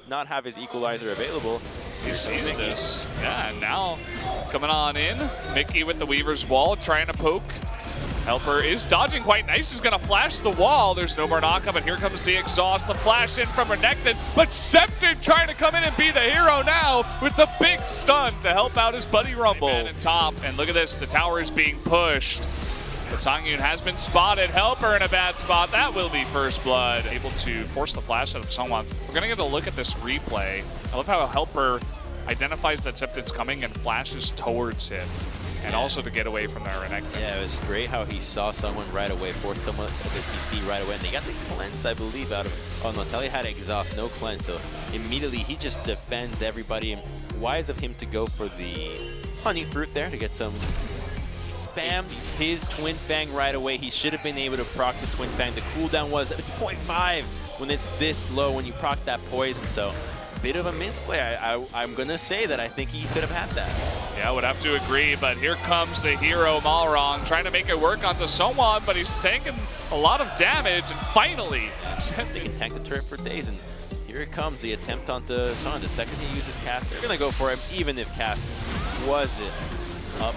not have his equalizer available. He sees this. Yeah, and now coming on in. Mickey with the Weaver's Wall trying to poke. Helper is dodging quite nice. He's going to flash the wall. There's no more knockup, but here comes the exhaust. The flash in from Renekton, but Septon trying to come in and be the hero now with the big stun to help out his buddy Rumble. At top, and look at this. The tower is being pushed. But Songyun has been spotted. Helper in a bad spot. That will be first blood. Able to force the flash out of Songwon. We're going to get a look at this replay. I love how Helper identifies that Septon's coming and flashes towards him. And also to get away from the Renekton. Yeah, it was great how he saw someone right away, forced someone to the CC right away. And they got the cleanse, I believe, out of... Oh, no, Telly had exhaust, no cleanse. So immediately he just defends everybody. And wise of him to go for the honey fruit there to get some... Spam his Twin Fang right away. He should have been able to proc the Twin Fang. The cooldown was, it's 0.5 when it's this low when you proc that poison. So bit of a misplay. I'm going to say that I think he could have had that. Yeah, I would have to agree, but here comes the hero Malrong trying to make it work onto Songwon, but he's taking a lot of damage, and finally... They can tank the turret for days, and here it comes, the attempt onto Son. The second he uses cast, they're going to go for him, even if cast wasn't up.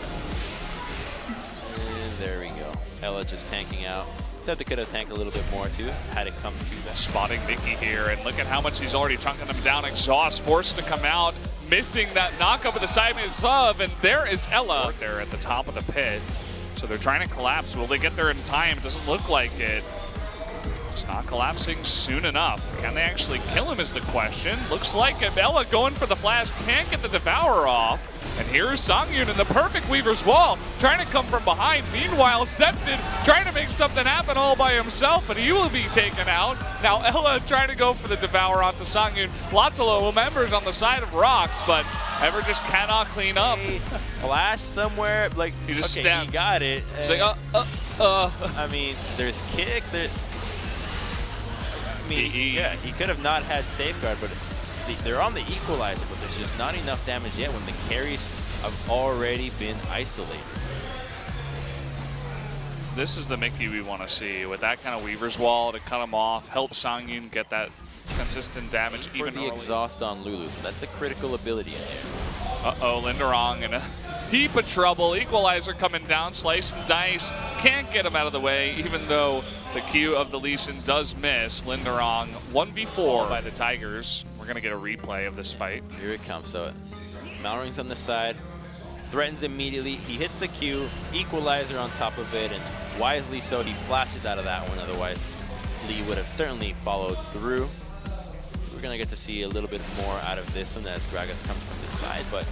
And there we go. Ella just tanking out. Except could have tanked a little bit more too, had it come to that. Spotting Mickey here, and look at how much he's already chunking him down. Exhaust forced to come out, missing that knockup with the Simon's Love, and there is Ella. They're at the top of the pit, so they're trying to collapse. Will they get there in time? It doesn't look like it. Just not collapsing soon enough. Can they actually kill him is the question. Looks like it. Ella going for the flash, can't get the Devourer off. And here's Songyun in the perfect Weaver's Wall, trying to come from behind. Meanwhile, Septon trying to make something happen all by himself, but he will be taken out. Now Ella trying to go for the Devourer onto Songyun. Lots of low members on the side of ROX, but Ever just cannot clean up. Flash somewhere, like, he just okay, steps. He got it. It's like, I mean, there's kick. Yeah, he could have not had safeguard, but they're on the equalizer, but there's just not enough damage yet when the carries have already been isolated. This is the Mickey we want to see, with that kind of Weaver's Wall to cut him off, help Songyun get that consistent damage for even the early. Exhaust on Lulu. That's a critical ability in here. Uh-oh, Linderong in a heap of trouble. Equalizer coming down, slice and dice. Can't get him out of the way, even though the Q of the Lee Sin does miss. Linderong 1v4 by the Tigers. We're going to get a replay of this fight. Here it comes. So Malring's on the side, threatens immediately. He hits the Q, equalizer on top of it, and wisely so, he flashes out of that one. Otherwise, Lee would have certainly followed through. We're going to get to see a little bit more out of this one as Gragas comes from the side, but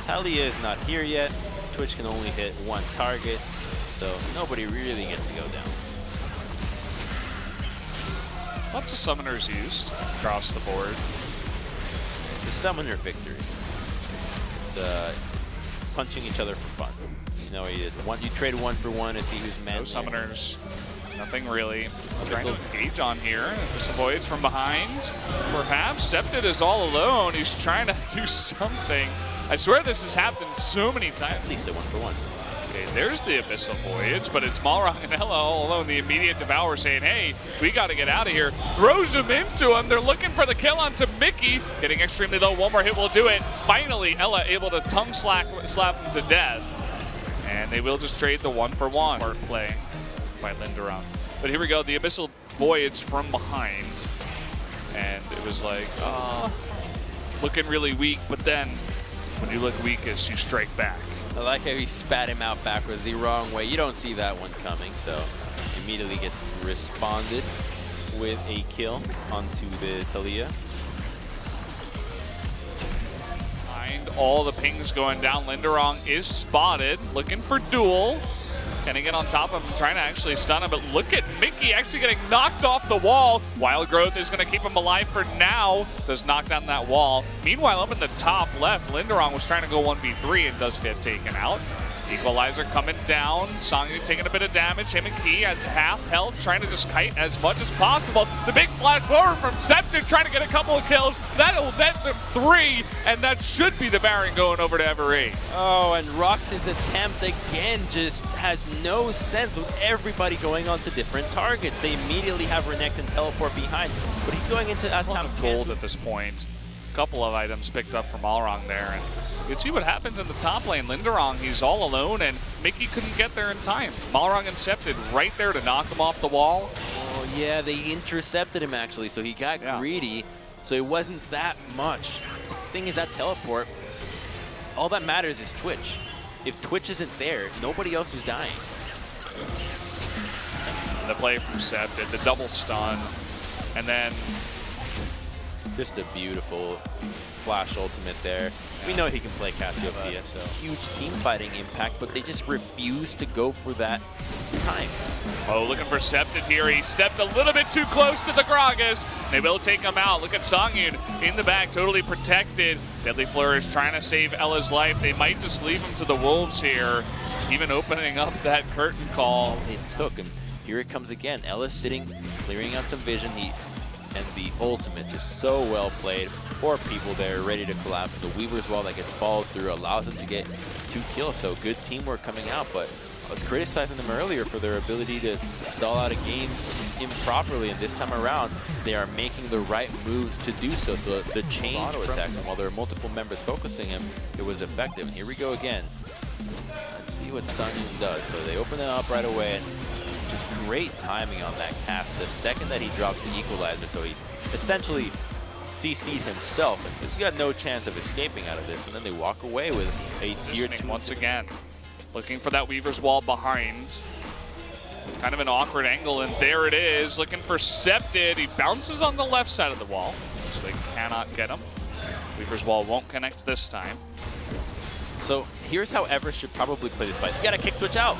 Talia is not here yet. Twitch can only hit one target, so nobody really gets to go down. Lots of summoners used across the board. It's a summoner victory. It's punching each other for fun. You know, you trade one for one to see who's man. No summoners. Nothing really. Trying to engage on here. This avoids from behind. Perhaps Septon is all alone. He's trying to do something. I swear this has happened so many times. At least a one for one. Okay, there's the Abyssal Voyage, but it's Malrong and Ella all alone. The immediate Devourer saying, hey, we got to get out of here. Throws him into him. They're looking for the kill onto Mickey. Getting extremely low. One more hit will do it. Finally, Ella able to tongue slap him to death. And they will just trade the one for one. Smart play by Linderong. But here we go, the Abyssal Voyage from behind. And it was like, looking really weak, but then when you look weakest, you strike back. I like how he spat him out backwards the wrong way. You don't see that one coming, so immediately gets responded with a kill onto the Talia. Behind all the pings going down, Linderong is spotted, looking for duel. Can he get on top of him, trying to actually stun him, but look at Mickey actually getting knocked off the wall. Wild Growth is going to keep him alive for now. Does knock down that wall. Meanwhile, up in the top left, Linderong was trying to go 1v3 and does get taken out. Equalizer coming down. Songyun taking a bit of damage. Him and Key at half health, trying to just kite as much as possible. The big flash forward from Septic, trying to get a couple of kills. That'll net them 3, and that should be the Baron going over to Every. Oh, and ROX's attempt again just has no sense with everybody going on to different targets. They immediately have Renekton and teleport behind, but he's going into that top gold at this point. A couple of items picked up from Malrang there, and you can see what happens in the top lane. Linderong, he's all alone, and Mickey couldn't get there in time. Malrang intercepted right there to knock him off the wall. Oh yeah, they intercepted him actually, so he got greedy, so it wasn't that much. Thing is, that teleport, all that matters is Twitch. If Twitch isn't there, nobody else is dying. The play from Seth did the double stun, and then just a beautiful flash ultimate there. We know he can play Cassiopeia, so huge team fighting impact, but they just refuse to go for that time. Oh, looking for Septed here. He stepped a little bit too close to the Gragas. They will take him out. Look at Songyun in the back, totally protected. Deadly Flourish trying to save Ella's life. They might just leave him to the Wolves here, even opening up that curtain call. It took him. Here it comes again. Ella's sitting, clearing out some vision. And the ultimate just so well played. 4 people there ready to collapse. The Weaver's Wall that gets followed through allows them to get 2 kills. So good teamwork coming out, but I was criticizing them earlier for their ability to stall out a game improperly, and this time around they are making the right moves to do so. So the chain auto attacks, and while there are multiple members focusing him, it was effective. And here we go again. Let's see what Songyun does. So they open it up right away, and just great timing on that cast. The second that he drops the equalizer, so he essentially CC'd himself, and he's got no chance of escaping out of this. And then they walk away with a tier 2 once again. Looking for that Weaver's Wall behind. Kind of an awkward angle, and there it is. Looking for Septed. He bounces on the left side of the wall, so they cannot get him. Weaver's Wall won't connect this time. So here's how Ever should probably play this fight. You gotta kick Twitch out.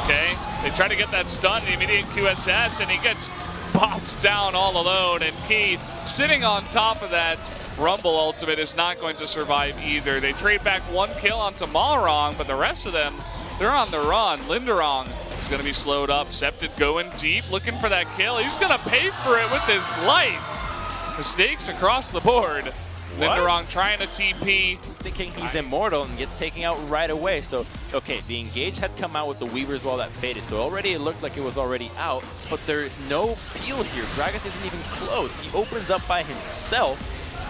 Okay, they try to get that stun, the immediate QSS, and he gets bopped down all alone, and Key sitting on top of that Rumble ultimate is not going to survive either. They trade back 1 kill onto Malrang, but the rest of them, they're on the run. Linderong is going to be slowed up. Septed going deep, looking for that kill. He's going to pay for it with his life. Mistakes across the board. Linderong trying to TP. Thinking he's immortal and gets taken out right away. So, okay, the engage had come out with the Weaver's Wall that faded. So already it looked like it was already out, but there is no peel here. Gragas isn't even close. He opens up by himself,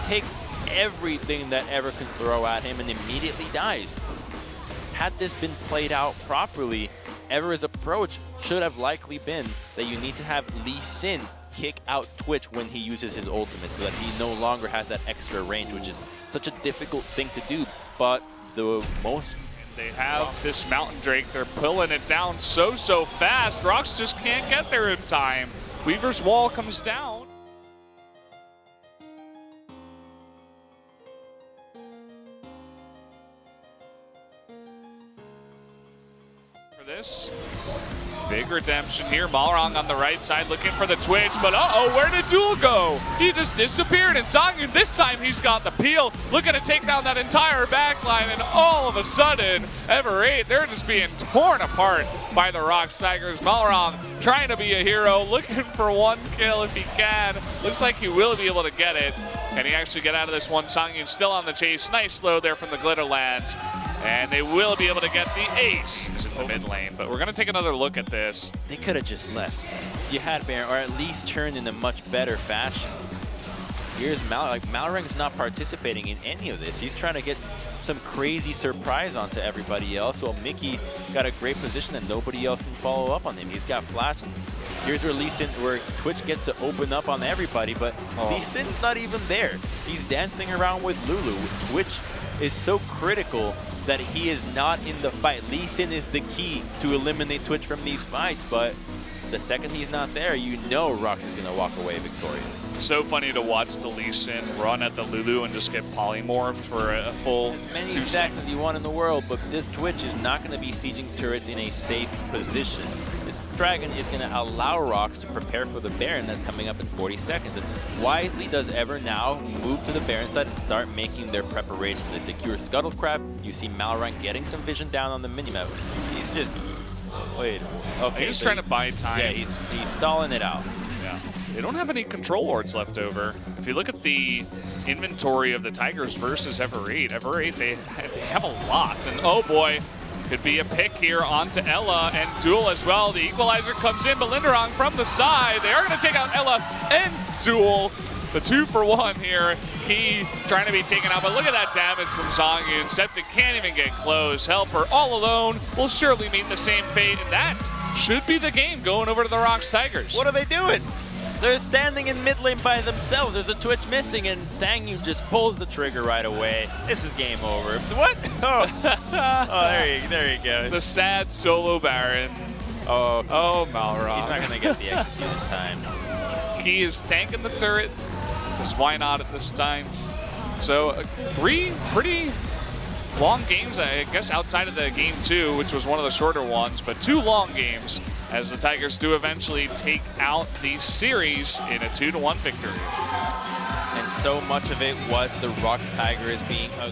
takes everything that Ever can throw at him, and immediately dies. Had this been played out properly, Ever's approach should have likely been that you need to have Lee Sin kick out Twitch when he uses his ultimate, so that he no longer has that extra range, which is such a difficult thing to do. But the most... They have this Mountain Drake. They're pulling it down so fast. ROX just can't get there in time. Weaver's Wall comes down. For this. Big redemption here. Malrang on the right side looking for the Twitch, but uh-oh, where did Duel go? He just disappeared, and Songyun, this time he's got the peel, looking to take down that entire backline, and all of a sudden, Ever8, they're just being torn apart by the ROX Tigers. Malrang trying to be a hero, looking for 1 kill if he can. Looks like he will be able to get it. Can he actually get out of this one? Songyun still on the chase. Nice slow there from the Glitterlands. And they will be able to get the ace. He's in the mid lane, but we're going to take another look at this. They could have just left. You had Baron, or at least turned in a much better fashion. Here's Malrang's not participating in any of this. He's trying to get some crazy surprise onto everybody else. Well, Mickey got a great position and nobody else can follow up on him. He's got flash. And here's where Lee Sin, where Twitch gets to open up on everybody, but Lee Sin's not even there. He's dancing around with Lulu. Twitch is so critical that he is not in the fight. Lee Sin is the key to eliminate Twitch from these fights, but the second he's not there, you know ROX is going to walk away victorious. So funny to watch the Lee Sin run at the Lulu and just get polymorphed for a full as many stacks as you want in the world, but this Twitch is not going to be sieging turrets in a safe position. Dragon is going to allow ROX to prepare for the Baron that's coming up in 40 seconds. And wisely does Ever now move to the Baron side and start making their preparations. They secure Scuttle Crab. You see Malrun getting some vision down on the minimap. He's just... Wait. Okay, he's trying to buy time. Yeah, he's stalling it out. Yeah. They don't have any control wards left over. If you look at the inventory of the Tigers versus Ever 8, they have a lot. And oh boy, could be a pick here onto Ella and Duel as well. The equalizer comes in, but Linderong from the side. They are going to take out Ella and Duel. The 2-for-1 here. He trying to be taken out, but look at that damage from Zongyun. Septic can't even get close. Helper all alone will surely meet the same fate, and that should be the game going over to the ROX Tigers. What are they doing? They're standing in mid lane by themselves. There's a Twitch missing, and Sangyun just pulls the trigger right away. This is game over. What? Oh, there he goes. The sad solo Baron. Oh, Malrong. He's not going to get the executed time. He is tanking the turret, because why not at this time? So 3 pretty long games, I guess, outside of the game 2, which was one of the shorter ones, but 2 long games as the Tigers do eventually take out the series in a 2-1 victory. And so much of it was the ROX Tigers being a